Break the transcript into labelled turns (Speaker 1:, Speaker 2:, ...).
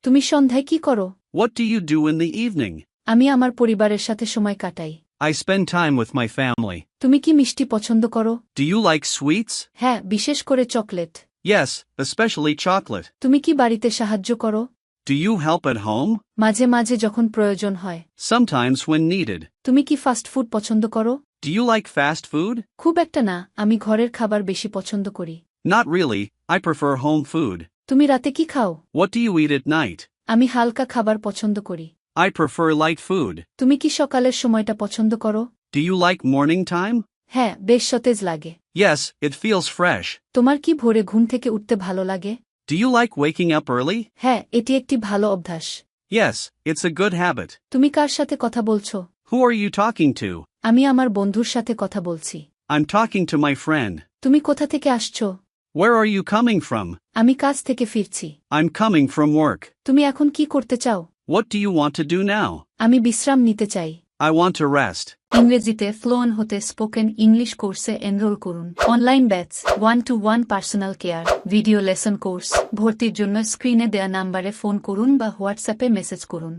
Speaker 1: তুমি সন্ধ্যায় কি করো?
Speaker 2: What do you do in the evening?
Speaker 1: আমি আমার পরিবারের সাথে সময় কাটাই।
Speaker 2: I spend time with my family.
Speaker 1: তুমি কি মিষ্টি পছন্দ করো?
Speaker 2: Do you like sweets?
Speaker 1: হ্যাঁ, বিশেষ করে চকলেট।
Speaker 2: Yes, especially chocolate.
Speaker 1: তুমি কি বাড়িতে সাহায্য করো?
Speaker 2: Do you help at home?
Speaker 1: মাঝে মাঝে যখন প্রয়োজন হয়।
Speaker 2: Sometimes when needed.
Speaker 1: তুমি কি ফাস্ট ফুড পছন্দ করো?
Speaker 2: Do you like fast food?
Speaker 1: খুব একটা না, আমি ঘরের খাবার বেশি পছন্দ করি।
Speaker 2: Not really, I prefer home food.
Speaker 1: তুমি রাতে কি খাও?
Speaker 2: What do you eat at night?
Speaker 1: আমি হালকা খাবার পছন্দ করি।
Speaker 2: I prefer light food.
Speaker 1: তুমি কি সকালের সময়টা পছন্দ করো?
Speaker 2: Do you like morning time?
Speaker 1: হ্যাঁ, বেশ সতেজ লাগে।
Speaker 2: Yes, it feels fresh.
Speaker 1: তোমার কি ভোরে ঘুম থেকে উঠতে ভালো লাগে?
Speaker 2: Do you like waking up early?
Speaker 1: হ্যাঁ, এটি একটি ভালো অভ্যাস।
Speaker 2: Yes, it's a good habit.
Speaker 1: তুমি কার সাথে কথা বলছো?
Speaker 2: Who are you talking to?
Speaker 1: আমি আমার বন্ধুর সাথে কথা বলছি।
Speaker 2: I'm talking to my friend.
Speaker 1: তুমি কোথা থেকে আসছো?
Speaker 2: Where are you coming from?
Speaker 1: আমি কাজ থেকে ফিরছি।
Speaker 2: I'm coming from work.
Speaker 1: তুমি এখন কি করতে চাও?
Speaker 2: What do you want to do now?
Speaker 1: আমি বিশ্রাম নিতে চাই।
Speaker 2: I want to rest.
Speaker 1: ইংরেজিতে ফ্লুয়েন্ট হতে স্পোকেন ইংলিশ কোর্সে এনরোল করুন। Online batch 1-to-1 personal care, video lesson course. ভর্তির জন্য স্ক্রিনে দেয়া নাম্বারে ফোন করুন বা হোয়াটসঅ্যাপে মেসেজ করুন।